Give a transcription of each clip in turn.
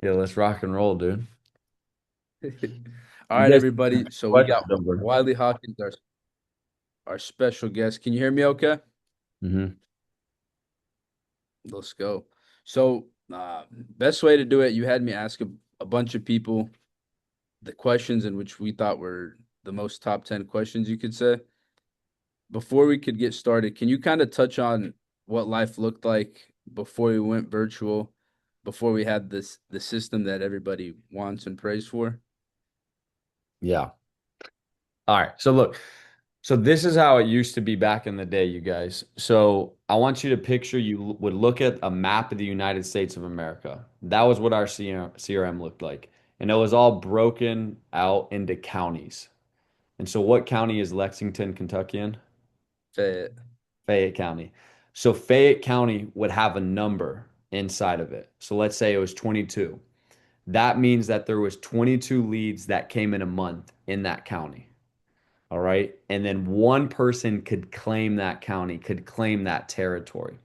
Yeah, let's rock and roll, dude. All You right, guys have everybody. So we questions got over. Wylie Hawkins, our special guest. Can you hear me okay? Hmm. Let's go. So, best way to do it, you had me ask a bunch of people the questions in which we thought were the most top 10 questions you could say. Before we could get started, can you kind of touch on what life looked like before we went virtual, before we had the system that everybody wants and prays for? Yeah. All right. So look, so this is how it used to be back in the day, you guys. So I want you to picture would look at a map of the United States of America. That was what our CRM looked like. And it was all broken out into counties. And so what county is Lexington, Kentucky in? That Fayette County. So Fayette County would have a number inside of it. So let's say it was 22. That means that there was 22 leads that came in a month in that county. All right. And then one person could claim that county, could claim that territory.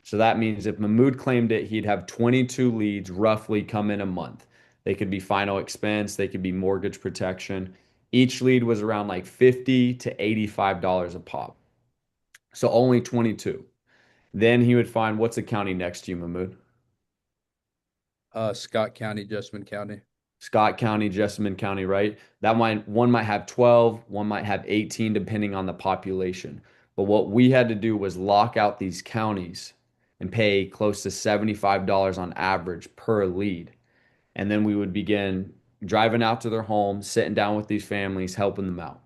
So that means if Mahmoud claimed it, he'd have 22 leads roughly come in a month. They could be final expense, they could be mortgage protection. Each lead was around like 50 to $85 a pop. So only 22. Then he would find what's a county next to you, Mahmoud? Scott County, Jessamine County. Scott County, Jessamine County, right? That might one might have 12, one might have 18, depending on the population. But what we had to do was lock out these counties and pay close to $75 on average per lead. And then we would begin driving out to their homes, sitting down with these families, helping them out.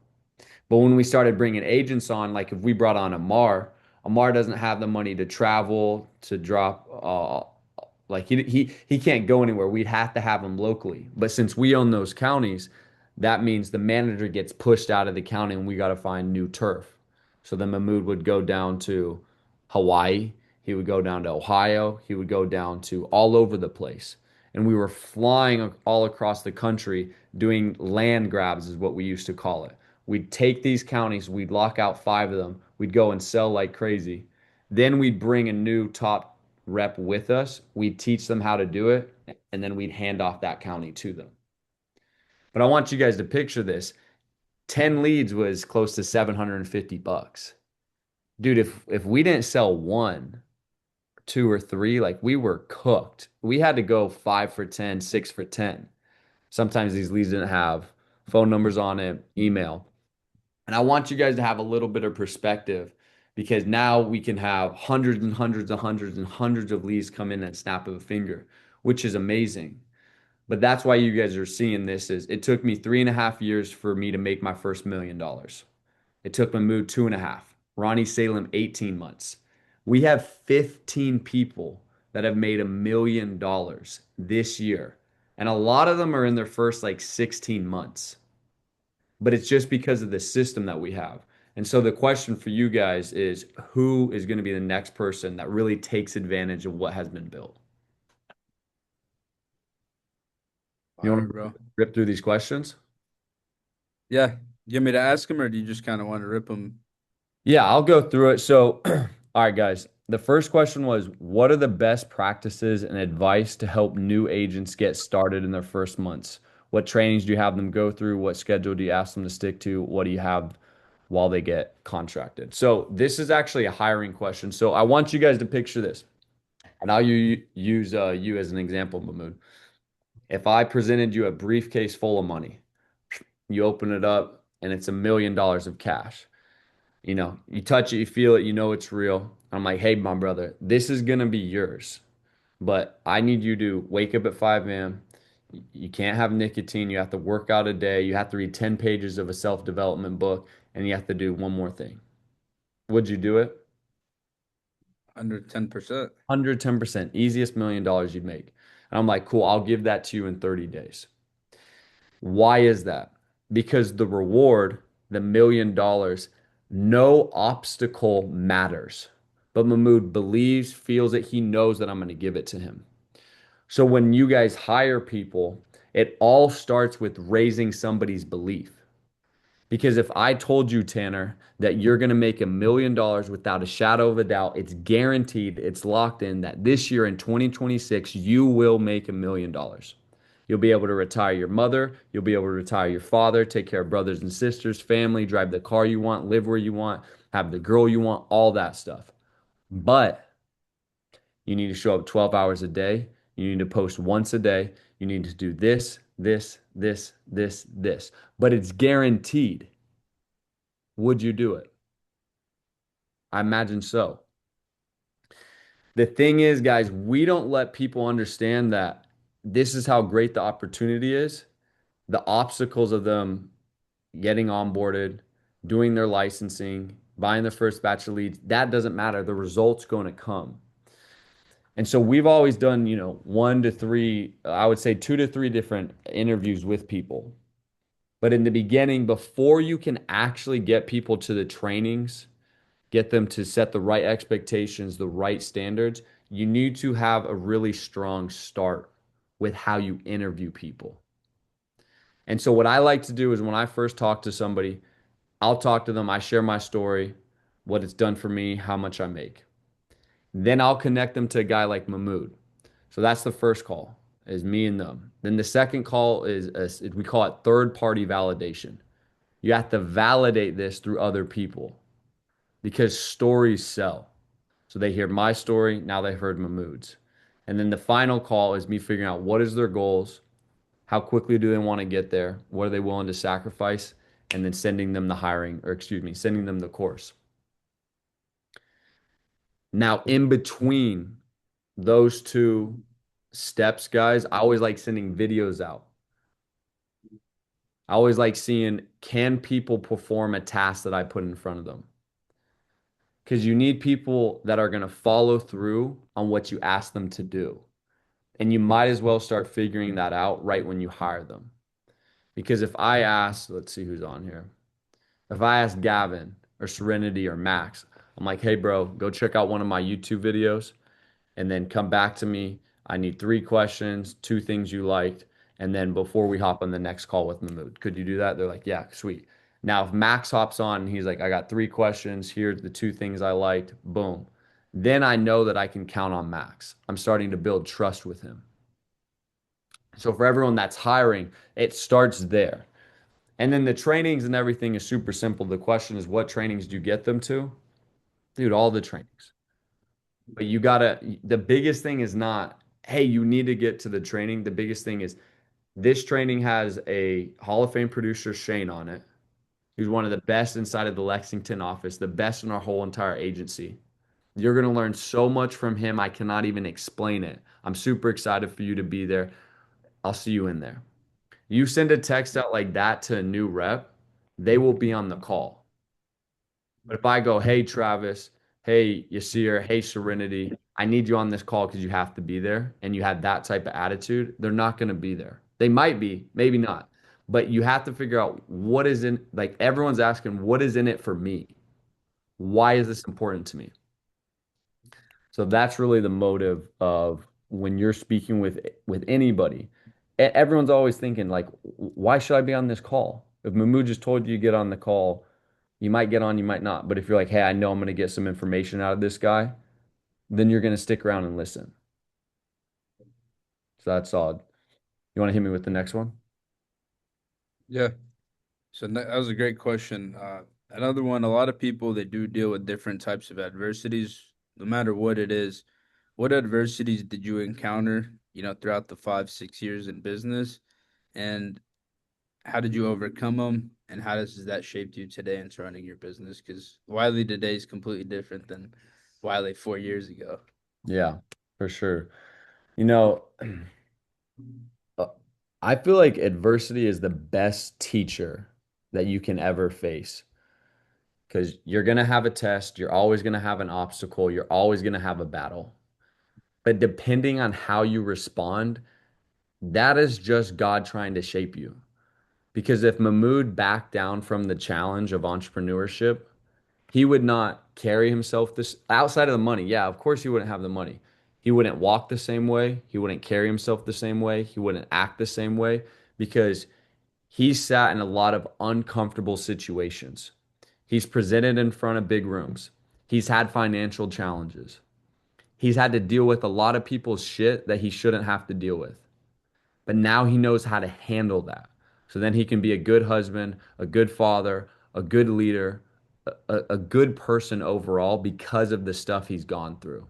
But when we started bringing agents on, like if we brought on Amar doesn't have the money to travel, to drop like he can't go anywhere. We'd have to have him locally. But since we own those counties, that means the manager gets pushed out of the county and we got to find new turf. So then Mahmoud would go down to Hawaii, he would go down to Ohio, he would go down to all over the place. And we were flying all across the country doing land grabs, is what we used to call it. We'd take these counties, we'd lock out five of them, we'd go and sell like crazy. Then we'd bring a new top rep with us. We'd teach them how to do it, and then we'd hand off that county to them. But I want you guys to picture this. 10 leads was close to 750 bucks. Dude, if we didn't sell one, two or three, like we were cooked. We had to go 5 for 10, 6 for 10. Sometimes these leads didn't have phone numbers on it, email. And I want you guys to have a little bit of perspective because now we can have hundreds and hundreds and hundreds and hundreds of leads come in at snap of a finger, which is amazing. But that's why you guys are seeing this is it took me 3.5 years for me to make my first $1 million. It took Mahmood 2.5. Ronnie Salem 18 months. We have 15 people that have made $1 million this year. And a lot of them are in their first like 16 months, but it's just because of the system that we have. And so the question for you guys is who is going to be the next person that really takes advantage of what has been built? You want Fire, to bro. rip through these questions? Yeah. You want me to ask him or do you just kind of want to rip him? Yeah, I'll go through it. So, all right, guys. The first question was, what are the best practices and advice to help new agents get started in their first months? What trainings do you have them go through? What schedule do you ask them to stick to? What do you have while they get contracted? So, this is actually a hiring question. So, I want you guys to picture this. And I'll use you as an example, Mahmood. If I presented you a briefcase full of money, you open it up and it's $1 million of cash. You know, you touch it, you feel it, you know it's real. I'm like, hey, my brother, this is gonna be yours, but I need you to wake up at 5 a.m. You can't have nicotine. You have to work out a day. You have to read 10 pages of a self-development book, and you have to do one more thing. Would you do it? Under 10%. 110%, easiest $1 million you'd make. And I'm like, cool, I'll give that to you in 30 days. Why is that? Because the reward, the $1 million, no obstacle matters. But Mahmoud believes, feels that he knows that I'm going to give it to him. So when you guys hire people, it all starts with raising somebody's belief. Because if I told you, Tanner, that you're going to make $1 million without a shadow of a doubt, it's guaranteed, it's locked in that this year in 2026, you will make $1 million. You'll be able to retire your mother, you'll be able to retire your father, take care of brothers and sisters, family, drive the car you want, live where you want, have the girl you want, all that stuff. But you need to show up 12 hours a day. You need to post once a day. You need to do this, this, this, this, this. But it's guaranteed. Would you do it? I imagine so. The thing is, guys, we don't let people understand that this is how great the opportunity is. The obstacles of them getting onboarded, doing their licensing, buying the first batch of leads, that doesn't matter. The result's going to come. And so we've always done, 1 to 3, I would say 2 to 3 different interviews with people. But in the beginning, before you can actually get people to the trainings, get them to set the right expectations, the right standards, you need to have a really strong start with how you interview people. And so, what I like to do is when I first talk to somebody, I'll talk to them, I share my story, what it's done for me, how much I make. Then I'll connect them to a guy like Mahmoud. So that's the first call, is me and them. Then the second call is we call it third party validation. You have to validate this through other people because stories sell. So they hear my story, now they've heard Mahmoud's. And then the final call is me figuring out what is their goals, how quickly do they want to get there, what are they willing to sacrifice, and then sending them the hiring, or excuse me, sending them the course. Now, in between those two steps, guys, I always like sending videos out. I always like seeing, can people perform a task that I put in front of them? Because you need people that are going to follow through on what you ask them to do. And you might as well start figuring that out right when you hire them. Because if I ask, let's see who's on here. If I ask Gavin or Serenity or Max, I'm like, hey, bro, go check out one of my YouTube videos and then come back to me. I need 3 questions, 2 things you liked. And then before we hop on the next call with Mahmood, could you do that? They're like, yeah, sweet. Now, if Max hops on and he's like, I got 3 questions, here's the 2 things I liked, boom. Then I know that I can count on Max. I'm starting to build trust with him. So for everyone that's hiring, it starts there. And then the trainings and everything is super simple. The question is, what trainings do you get them to? Dude, all the trainings. But you gotta, the biggest thing is not, hey, you need to get to the training. The biggest thing is this training has a Hall of Fame producer, Shane, on it, who's one of the best inside of the Lexington office, the best in our whole entire agency. You're gonna learn so much from him. I cannot even explain it. I'm super excited for you to be there. I'll see you in there. You send a text out like that to a new rep, they will be on the call. But if I go, hey, Travis, hey, Yasir, hey, Serenity, I need you on this call because you have to be there, and you have that type of attitude, they're not going to be there. They might be, maybe not. But you have to figure out what is in, like everyone's asking, what is in it for me? Why is this important to me? So that's really the motive of when you're speaking with anybody. Everyone's always thinking like, why should I be on this call? If Mahmood just told you to get on the call, you might get on, you might not. But if you're like, hey, I know I'm going to get some information out of this guy, then you're going to stick around and listen. So that's solid. You want to hit me with the next one? Yeah. So that was a great question. Another one, a lot of people they do deal with different types of adversities, no matter what it is. What adversities did you encounter, throughout the 5, 6 years in business? And how did you overcome them? And how does that shape you today into running your business? Because Wylie today is completely different than Wylie 4 years ago. Yeah, for sure. You know, uh, I feel like adversity is the best teacher that you can ever face because you're going to have a test, you're always going to have an obstacle, you're always going to have a battle. But depending on how you respond, that is just God trying to shape you. Because if Mahmoud backed down from the challenge of entrepreneurship, he would not carry himself this outside of the money. Yeah, of course he wouldn't have the money. He wouldn't walk the same way. He wouldn't carry himself the same way. He wouldn't act the same way because He's sat in a lot of uncomfortable situations. He's presented in front of big rooms. He's had financial challenges. He's had to deal with a lot of people's shit that he shouldn't have to deal with. But now he knows how to handle that. So then he can be a good husband, a good father, a good leader, a good person overall because of the stuff he's gone through.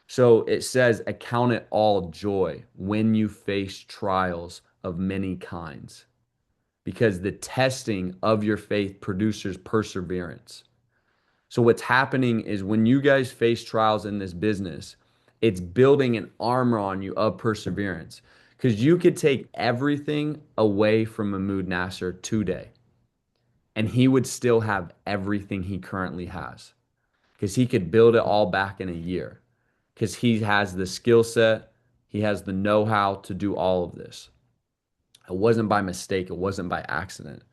So it says, account it all joy when you face trials of many kinds, because the testing of your faith produces perseverance. So what's happening is when you guys face trials in this business, it's building an armor on you of perseverance. Because you could take everything away from Mahmoud Nasser today, and he would still have everything he currently has. Because he could build it all back in a year. Because he has the skill set, he has the know-how to do all of this. It wasn't by mistake, it wasn't by accident.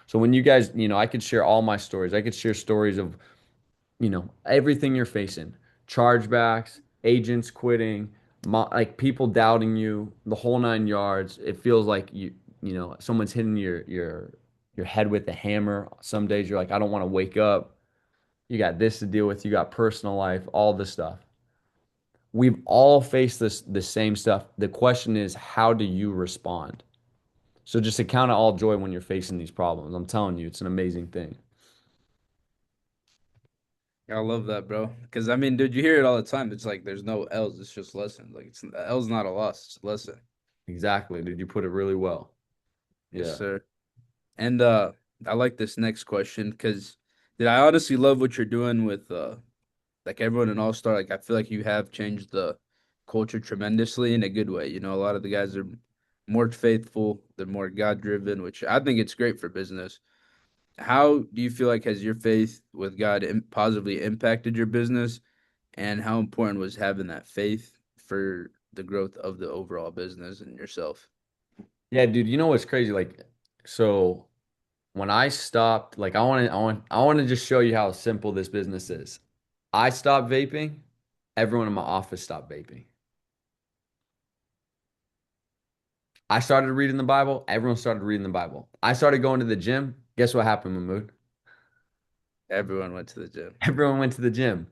So when you guys, I could share all my stories. I could share stories of everything you're facing, chargebacks, agents quitting, like people doubting you, the whole nine yards. It feels like someone's hitting your head with a hammer. Some days you're like, I don't want to wake up. You got this to deal with. You got personal life, all this stuff. We've all faced the same stuff. The question is, how do you respond? So just account it all joy when you're facing these problems. I'm telling you, it's an amazing thing. I love that, bro. Because I mean, dude, you hear it all the time. It's like there's no L's. It's just lessons. Like it's L's not a loss. It's a lesson. Exactly, dude. You put it really well. Yes, Yeah. sir. And I like this next question because, dude, I honestly love what you're doing with like everyone in All Star. Like I feel like you have changed the culture tremendously in a good way. You know, a lot of the guys are more faithful. They're more God driven, which I think it's great for business. How do you feel like has your faith with God positively impacted your business, and how important was having that faith for the growth of the overall business and yourself? Yeah, dude, you know what's crazy? Like, so when I stopped, like I want to just show you how simple this business is. I stopped vaping, everyone in my office stopped vaping. I started reading the Bible, everyone started reading the Bible. I started going to the gym. Guess what happened, Mahmood? Everyone went to the gym. Everyone went to the gym.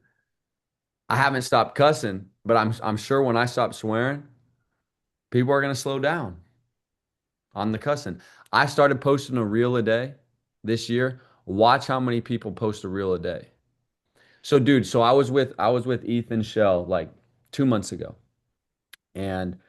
I haven't stopped cussing, but I'm sure when I stop swearing, people are gonna slow down on the cussing. I started posting a reel a day this year. Watch how many people post a reel a day. So, dude, so I was with Ethan Shell like 2 months ago, and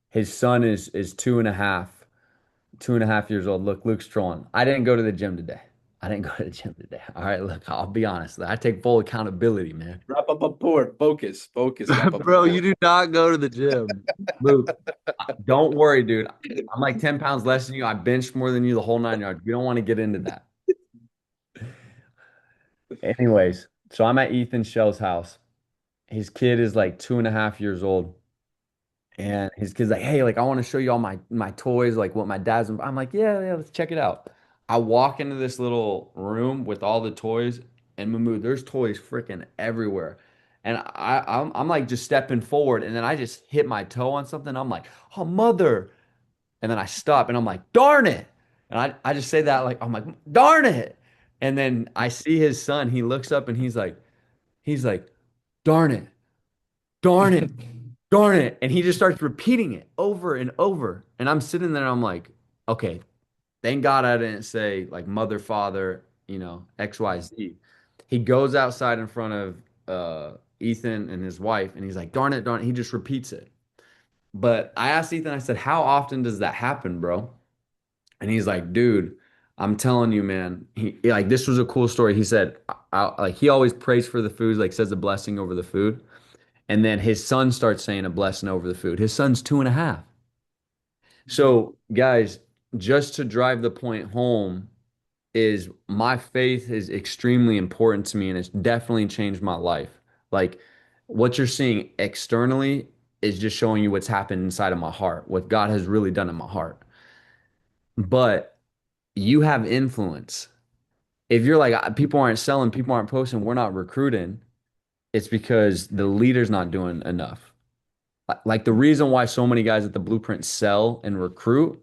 his son is 2.5 years old. Look, Luke's trolling. I didn't go to the gym today. I didn't go to the gym today. All right, look, I'll be honest. I take full accountability, man. Rapapaport. Focus. Focus. Bro, you Rapapaport. do not go to the gym. Luke, don't worry, dude. I'm like 10 pounds less than you. I benched more than you the whole nine yards. We don't want to get into that. Anyways, so I'm at Ethan Shell's house. His kid is like 2.5 years old. And his kid's like, hey, like I want to show you all my toys, like what my dad's. I'm like, yeah, yeah, let's check it out. I walk into this little room with all the toys, and Mahmood, there's toys freaking everywhere. And I'm like just stepping forward, and then I just hit my toe on something. I'm like, oh mother. And then I stop and I'm like, darn it. And I just say that like I'm like, darn it. And then I see his son, he looks up and he's like, darn it, darn it, darn it. And he just starts repeating it over and over. And I'm sitting there, I'm like, okay, thank God I didn't say like mother, father, XYZ. He goes outside in front of Ethan and his wife, and he's like, darn it, darn it. He just repeats it. But I asked Ethan, I said, how often does that happen, bro? And he's like, dude, I'm telling you, man. Like this was a cool story. He said, like he always prays for the food, like says a blessing over the food. And then his son starts saying a blessing over the food. His son's 2.5. So, guys, just to drive the point home, is my faith is extremely important to me and it's definitely changed my life. Like what you're seeing externally is just showing you what's happened inside of my heart, what God has really done in my heart. But you have influence. If you're like, people aren't selling, people aren't posting, we're not recruiting, it's because the leader's not doing enough. Like the reason why so many guys at the Blueprint sell and recruit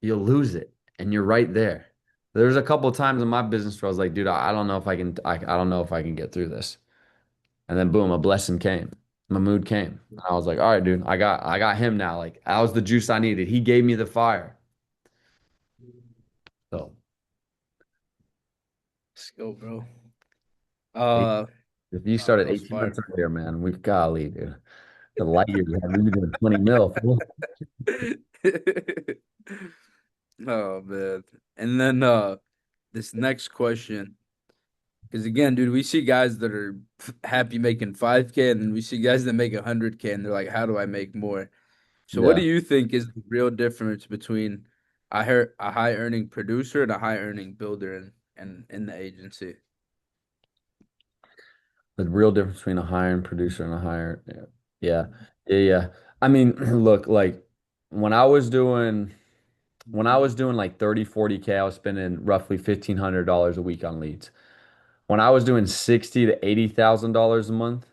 you'll lose it and you're right there. There's a couple of times in my business where I was like, dude, I don't know if I don't know if I can get through this. And then boom, a blessing came. Mahmoud came. And I was like, all right, dude, I got him now. Like that was the juice I needed. He gave me the fire. So Let's go, bro. if Uh, you started that was 18 fire. months earlier, man, we've got to leave, dude. The light years, we were doing 20 mil. Fool. Oh man. And then this next question, because again, dude, we see guys that are happy making 5K, and then we see guys that make 100K, and they're like, "How do I make more?" So, what do Yeah. you think is the real difference between a high earning producer and a high earning builder in the agency? The real difference between a hiring producer and a hire. Yeah. Yeah. Yeah. Yeah. I mean, look, like when I was doing like 30, 40K, I was spending roughly $1,500 a week on leads. When I was doing 60 to $80,000 a month,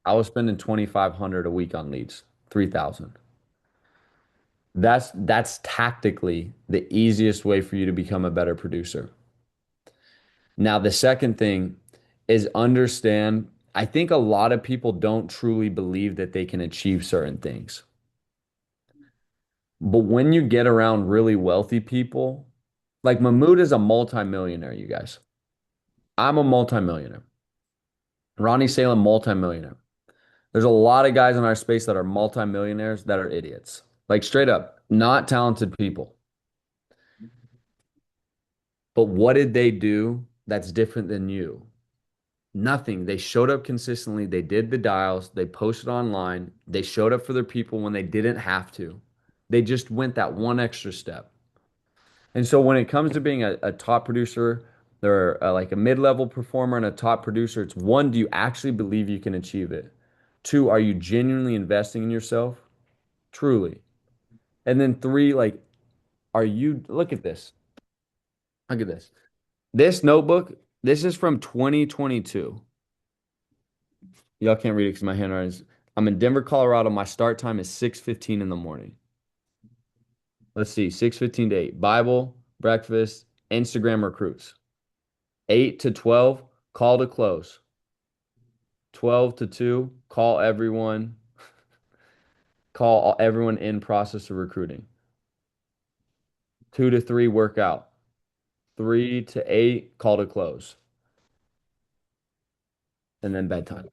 I was spending 2,500 a week on leads, 3,000. That's tactically the easiest way for you to become a better producer. Now, the second thing is understand. I think a lot of people don't truly believe that they can achieve certain things. But when you get around really wealthy people, like Mahmoud is a multimillionaire, you guys. I'm a multimillionaire. Ronnie Salem, multimillionaire. There's a lot of guys in our space that are multimillionaires that are idiots. Like straight up, not talented people. But what did they do that's different than you? Nothing. They showed up consistently. They did the dials. They posted online. They showed up for their people when they didn't have to. They just went that one extra step. And so when it comes to being a top producer, they're like a mid-level performer and a top producer, it's one, do you actually believe you can achieve it? Two, are you genuinely investing in yourself? Truly. And then three, like, are you, look at this. Look at this. This notebook, this is from 2022. Y'all can't read it because my handwriting is. I'm in Denver, Colorado. My start time is 6:15 in the morning. Let's see, 6:15 to 8. Bible, breakfast, Instagram recruits. 8 to 12, call to close. 12 to 2, call everyone, call everyone in process of recruiting. 2 to 3, workout. 3 to 8, call to close. And then bedtime.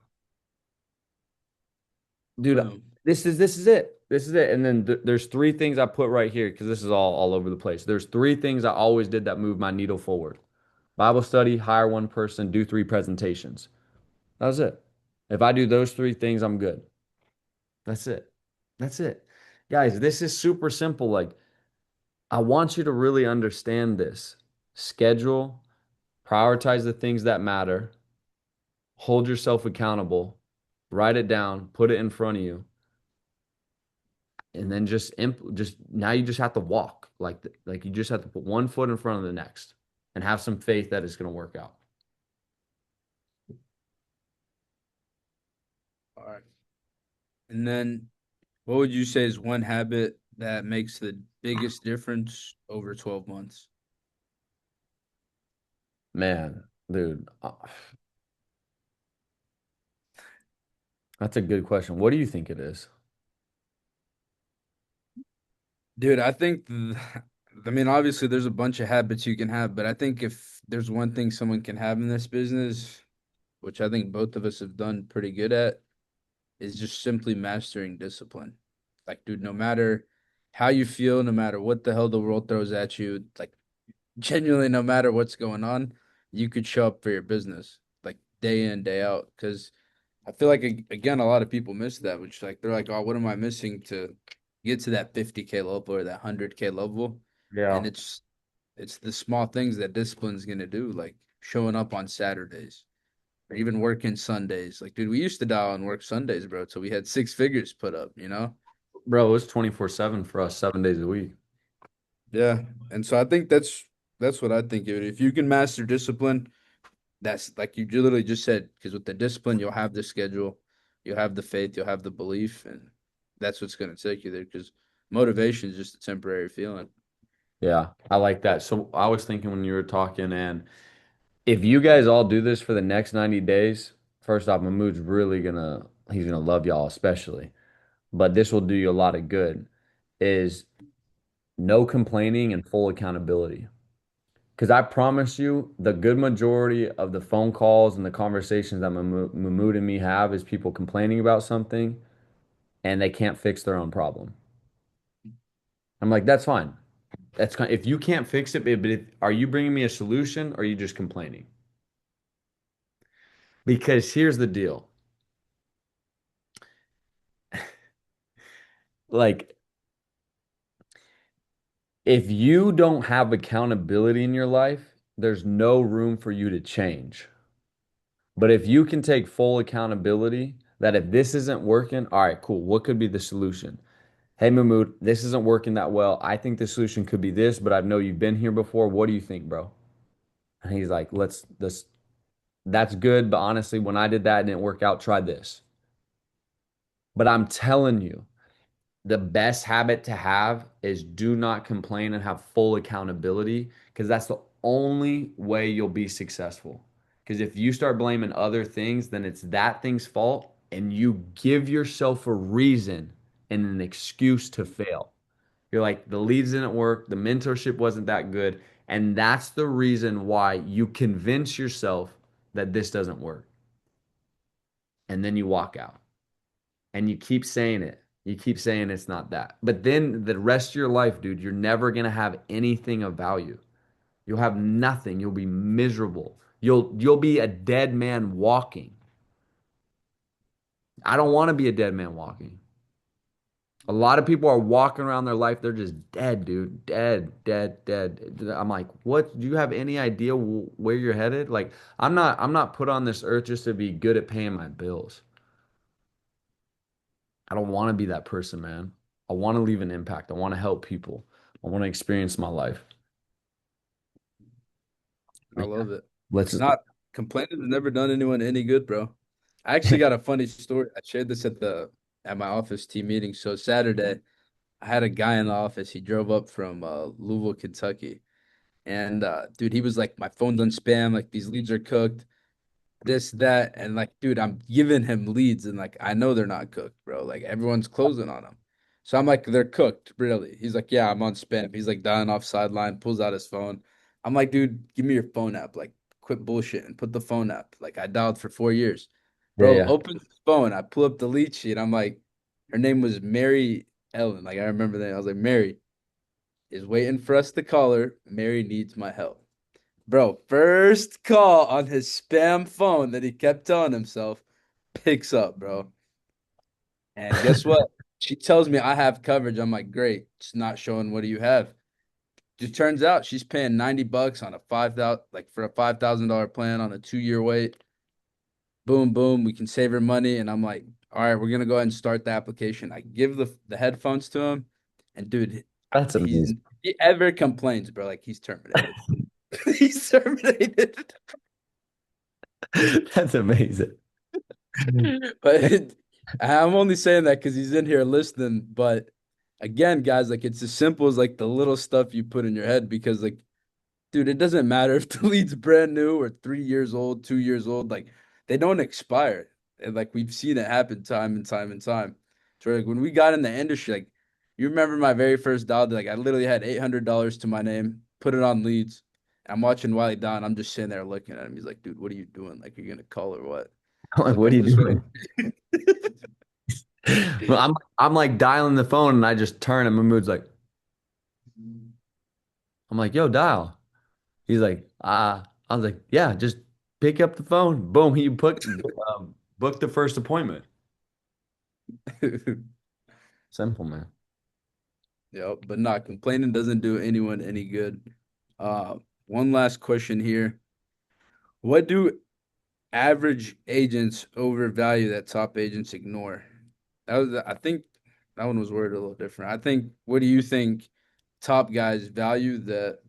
Dude, Boom. this is it. This is it. And then there's three things I put right here because this is all over the place. There's three things I always did that moved my needle forward. Bible study, hire one person, do three presentations. That was it. If I do those three things, I'm good. That's it. That's it. Guys, this is super simple. Like, I want you to really understand this. Schedule, prioritize the things that matter, hold yourself accountable, write it down, put it in front of you, and then just now you just have to walk. Like you just have to put one foot in front of the next and have some faith that it's going to work out. All right. And then what would you say is one habit that makes the biggest difference over 12 months? Man, dude, that's a good question. What do you think it is? Dude, I mean, obviously there's a bunch of habits you can have, but I think if there's one thing someone can have in this business, which I think both of us have done pretty good at, is just simply mastering discipline. Like, dude, no matter how you feel, no matter what the hell the world throws at you, like genuinely, no matter what's going on, you could show up for your business, like day in, day out. Because I feel like again, a lot of people miss that, which like they're like, oh, what am I missing to get to that 50K level or that 100K level? And Yeah. it's the small things that discipline's gonna do, like showing up on Saturdays or even working Sundays. Like, dude, we used to dial and work Sundays, bro, so we had six figures put up, you know? Bro, it was 24/7 for us, 7 days a week. Yeah. And so I think that's what I think, dude. If you can master discipline, that's like you literally just said, because with the discipline, you'll have the schedule, you'll have the faith, you'll have the belief, and that's what's going to take you there. Because motivation is just a temporary feeling. Yeah, I like that. So I was thinking when you were talking, and if you guys all do this for the next 90 days, first off, Mahmoud's really he's gonna love y'all especially. But this will do you a lot of good, is no complaining and full accountability. Because I promise you, the good majority of the phone calls and the conversations that Mahmoud and me have is people complaining about something and they can't fix their own problem. I'm like, that's fine. That's kind if you can't fix it, but are you bringing me a solution or are you just complaining? Because here's the deal. Like, if you don't have accountability in your life, there's no room for you to change. But if you can take full accountability that if this isn't working, all right, cool. What could be the solution? Hey, Mahmood, this isn't working that well. I think the solution could be this, but I know you've been here before. What do you think, bro? And he's like, that's good, but honestly, when I did that, it didn't work out. Try this. But I'm telling you, the best habit to have is do not complain and have full accountability because that's the only way you'll be successful. Because if you start blaming other things, then it's that thing's fault and you give yourself a reason and an excuse to fail. You're like, the leads didn't work, the mentorship wasn't that good. And that's the reason why you convince yourself that this doesn't work. And then you walk out and you keep saying it. You keep saying it's not that. But then the rest of your life, dude, you're never going to have anything of value. You'll have nothing. You'll be miserable. You'll be a dead man walking. I don't want to be a dead man walking. A lot of people are walking around their life, they're just dead, dude. Dead, dead, dead. I'm like, what? Do you have any idea where you're headed? Like, I'm not put on this earth just to be good at paying my bills. I don't want to be that person, man. I want to leave an impact. I want to help people. I want to experience my life. I Yeah. love it. Let's Not complaining has never done anyone any good, bro. I actually got a funny story. I shared this at my office team meeting. So Saturday, I had a guy in the office. He drove up from Louisville, Kentucky. And dude, he was like, my phone's on spam, like these leads are cooked, this, that, and like, dude, I'm giving him leads and like I know they're not cooked, bro. Like everyone's closing on them. So I'm like, they're cooked, really. He's like, yeah, I'm on spam. He's like dialing off sideline, pulls out his phone. I'm like, dude, give me your phone app. Like, quit bullshit and put the phone app. Like I dialed for 4 years. yeah, Bro, yeah. opens his phone. I pull up the lead sheet. I'm like, her name was Mary Ellen. Like I remember that. I was like, Mary is waiting for us to call her. Mary needs my help. Bro, first call on his spam phone that he kept telling himself picks up, bro. And guess what? She tells me I have coverage. I'm like, great. It's not showing what do you have? Just turns out she's paying $90 on a 5,000 like for a $5,000 plan on a 2-year wait. Boom, boom. We can save her money. And I'm like, all right, we're gonna go ahead and start the application. I give the headphones to him, and dude, That's he's amazing. he ever complains, bro, like he's terminated. He's terminated. That's amazing. But I'm only saying that because he's in here listening. But again, guys, like it's as simple as like the little stuff you put in your head because like, dude, it doesn't matter if the lead's brand new or 3 years old, 2 years old, like they don't expire. And like we've seen it happen time and time and time. So like when we got in the industry, like you remember my very first dial, like I literally had $800 to my name, put it on leads. I'm watching Wylie down. I'm just sitting there looking at him. He's like, dude, what are you doing? Like, you're gonna call or what? I'm I was like, like, what are I'm you just waiting. doing? Well, I'm like dialing the phone and I just turn and Mahmoud's like, I'm like, yo, dial. He's like, I was like, yeah, just pick up the phone. Boom, book the first appointment. Simple, man. Yeah, but not complaining doesn't do anyone any good. Uh, One last question here. What do average agents overvalue that top agents ignore? I think that one was worded a little different. I think, what do you think top guys value that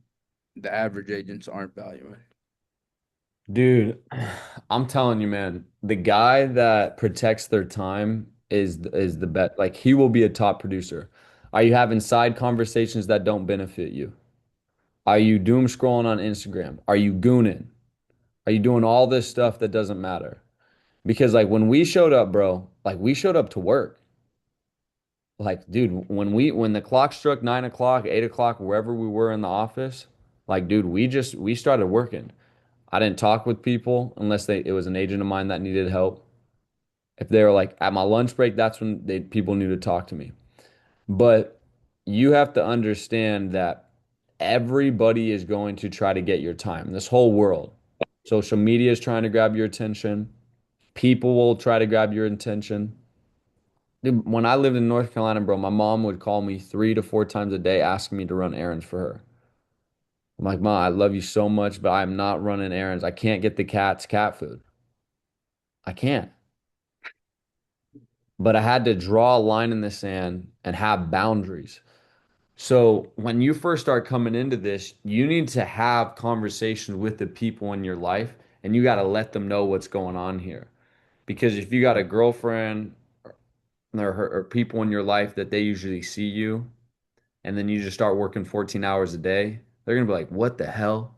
the average agents aren't valuing? Dude, I'm telling you, man, the guy that protects their time is the bet. Like he will be a top producer. Are you having side conversations that don't benefit you? Are you doom scrolling on Instagram? Are you gooning? Are you doing all this stuff that doesn't matter? Because like when we showed up, bro, like we showed up to work. Like, dude, when the clock struck 9 o'clock, 8 o'clock, wherever we were in the office, like, dude, we started working. I didn't talk with people unless it was an agent of mine that needed help. If they were like at my lunch break, that's when people knew to talk to me. But you have to understand that everybody is going to try to get your time. This whole world. Social media is trying to grab your attention. People will try to grab your attention. Dude, when I lived in North Carolina, bro, my mom would call me 3 to 4 times a day asking me to run errands for her. I'm like, Mom, I love you so much, but I'm not running errands. I can't get the cats cat food. I can't. But I had to draw a line in the sand and have boundaries. So when you first start coming into this, you need to have conversations with the people in your life and you got to let them know what's going on here. Because if you got a girlfriend or people in your life that they usually see you and then you just start working 14 hours a day, they're going to be like, what the hell?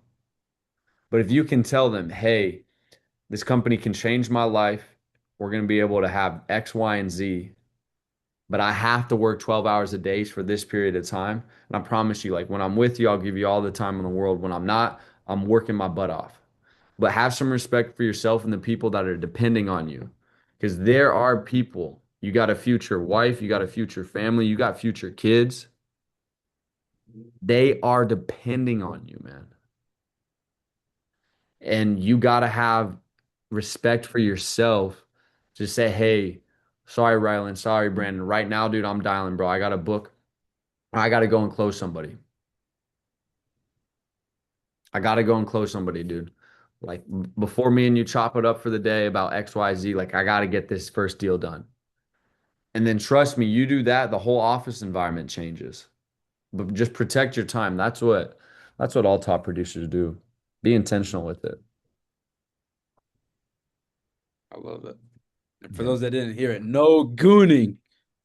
But if you can tell them, hey, this company can change my life, we're going to be able to have X, Y, and Z, but I have to work 12 hours a day for this period of time. And I promise you, like when I'm with you, I'll give you all the time in the world. When I'm not, I'm working my butt off. But have some respect for yourself and the people that are depending on you. Because there are people, you got a future wife, you got a future family, you got future kids. They are depending on you, man. And you got to have respect for yourself to say, hey, sorry, Rylan, sorry, Brandon. Right now, dude, I'm dialing, bro. I got a book. I got to go and close somebody. I got to go and close somebody, dude. Like before me and you chop it up for the day about XYZ, like I got to get this first deal done. And then trust me, you do that, the whole office environment changes. But just protect your time. That's what all top producers do. Be intentional with it. I love it. And for Yeah. those that didn't hear it, no gooning,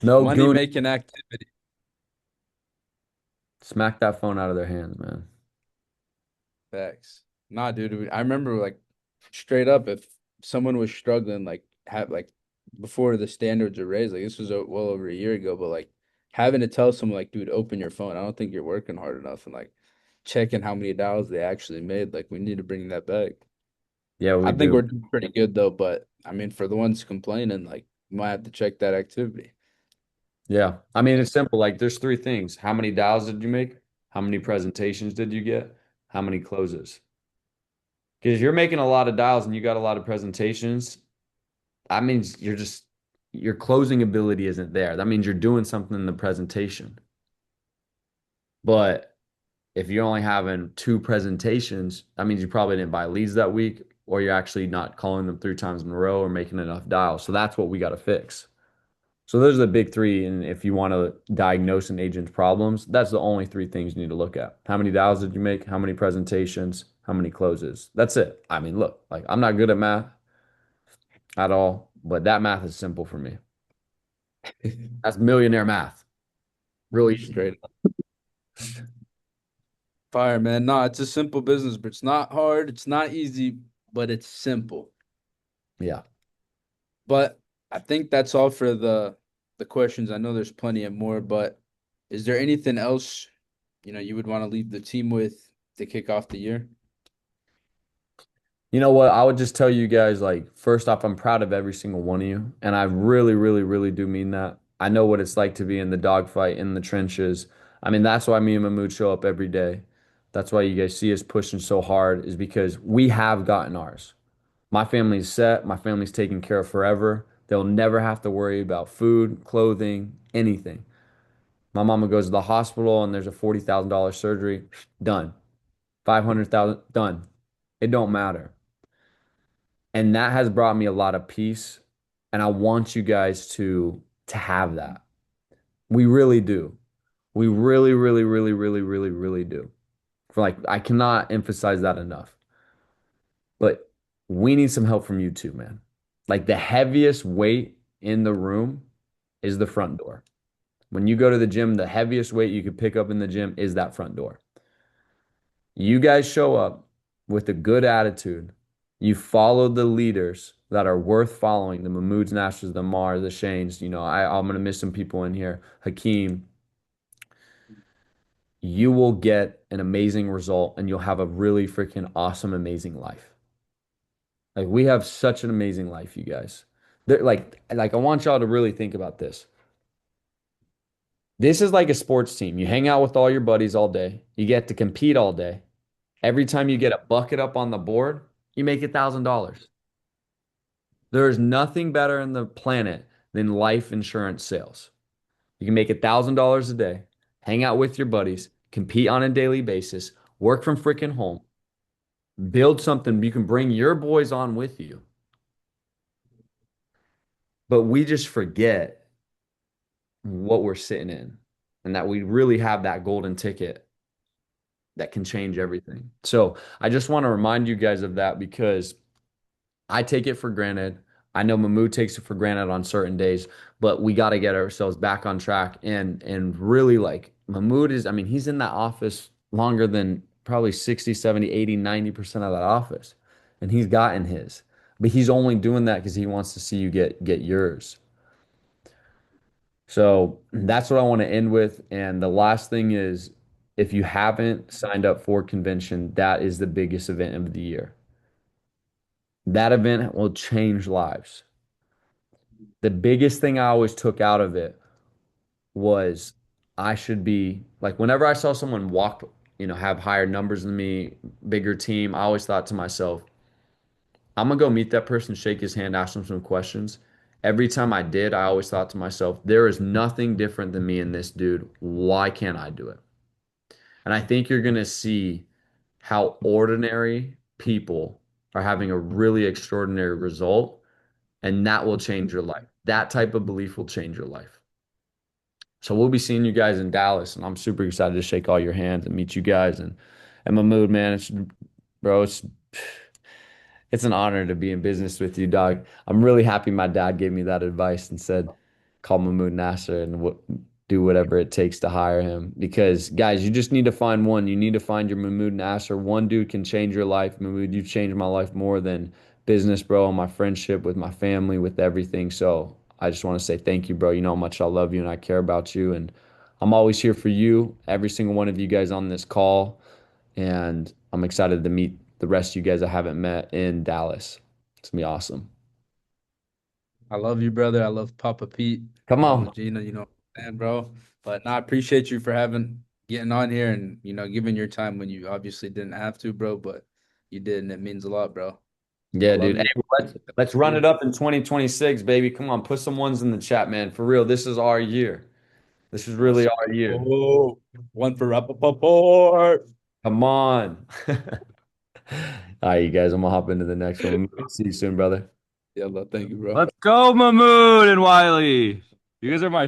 No money goon. making activity. Smack that phone out of their hands, man. Facts. Nah, dude. I remember like straight up, if someone was struggling, like have like before the standards are raised, like this was well over a year ago, but like having to tell someone like, dude, open your phone. I don't think you're working hard enough, and like checking how many dials they actually made. Like we need to bring that back. Yeah, we I think do. we're doing pretty good though, but I mean, for the ones complaining, like you might have to check that activity. Yeah. I mean, it's simple. Like there's three things. How many dials did you make? How many presentations did you get? How many closes? Because if you're making a lot of dials and you got a lot of presentations, that means your closing ability isn't there. That means you're doing something in the presentation. But if you're only having two presentations, that means you probably didn't buy leads that week, or you're actually not calling them 3 times in a row or making enough dials. So that's what we got to fix. So those are the big three. And if you want to diagnose an agent's problems, that's the only three things you need to look at. How many dials did you make? How many presentations? How many closes? That's it. I mean, look, like I'm not good at math at all, but that math is simple for me. That's millionaire math. Real easy. Straight up. Fire, man. No, it's a simple business, but it's not hard. It's not easy, but it's simple. Yeah. But I think that's all for the questions. I know there's plenty of more, but is there anything else, you would want to leave the team with to kick off the year? You know what? I would just tell you guys, like, first off, I'm proud of every single one of you. And I really, really, really do mean that. I know what it's like to be in the dogfight, in the trenches. I mean, that's why me and Mahmoud show up every day. That's why you guys see us pushing so hard, is because we have gotten ours. My family's set. My family's taken care of forever. They'll never have to worry about food, clothing, anything. My mama goes to the hospital and there's a $40,000 surgery. Done. 500,000 done. It don't matter. And that has brought me a lot of peace. And I want you guys to have that. We really do. We really, really, really, really, really, really do. For like, I cannot emphasize that enough. But we need some help from you too, man. Like the heaviest weight in the room is the front door. When you go to the gym, the heaviest weight you could pick up in the gym is that front door. You guys show up with a good attitude. You follow the leaders that are worth following, the Mahmoods, Nassers, the Mars, the Shanes. I'm gonna miss some people in here. Hakeem, you will get an amazing result and you'll have a really freaking awesome, amazing life. Like we have such an amazing life, you guys. Like I want y'all to really think about this. This is like a sports team. You hang out with all your buddies all day. You get to compete all day. Every time you get a bucket up on the board, you make $1,000. There is nothing better in the planet than life insurance sales. You can make $1,000 a day, hang out with your buddies, compete on a daily basis, work from freaking home, build something you can bring your boys on with you. But we just forget what we're sitting in and that we really have that golden ticket that can change everything. So I just want to remind you guys of that because I take it for granted. I know Mahmoud takes it for granted on certain days, but we got to get ourselves back on track and really like Mahmoud is, I mean, he's in that office longer than probably 60, 70, 80, 90% of that office. And he's gotten his. But he's only doing that because he wants to see you get yours. So that's what I want to end with. And the last thing is if you haven't signed up for convention, that is the biggest event of the year. That event will change lives. The biggest thing I always took out of it was I should be like whenever I saw someone walk, have higher numbers than me, bigger team, I always thought to myself, I'm gonna go meet that person, shake his hand, ask him some questions. Every time I did, I always thought to myself, there is nothing different than me and this dude. Why can't I do it? And I think you're gonna see how ordinary people are having a really extraordinary result, and that will change your life. That type of belief will change your life. So we'll be seeing you guys in Dallas, and I'm super excited to shake all your hands and meet you guys. And Mahmood, man, bro, it's an honor to be in business with you, dog. I'm really happy my dad gave me that advice and said, call Mahmoud Nasser and do whatever it takes to hire him. Because, guys, you just need to find one. You need to find your Mahmoud Nasser. One dude can change your life. Mahmoud, you've changed my life more than business, bro, my friendship with my family, with everything. So I just want to say thank you, bro. You know how much I love you and I care about you. And I'm always here for you, every single one of you guys on this call. And I'm excited to meet the rest of you guys I haven't met in Dallas. It's gonna be awesome. I love you, brother. I love Papa Pete, Come Mama on. Gina, man, bro. But no, I appreciate you for getting on here and giving your time when you obviously didn't have to, bro, but you did, and it means a lot, bro. I Yeah, love dude. Hey, you. let's run it up in 2026, baby. Come on, put some ones in the chat, man. For real, this is our year. This is really Let's our year. go. One for Rappaport. Come on. All right, you guys. I'm gonna hop into the next one. See you soon, brother. Yeah, thank you, bro. Let's go, Mahmood and Wylie. You guys are my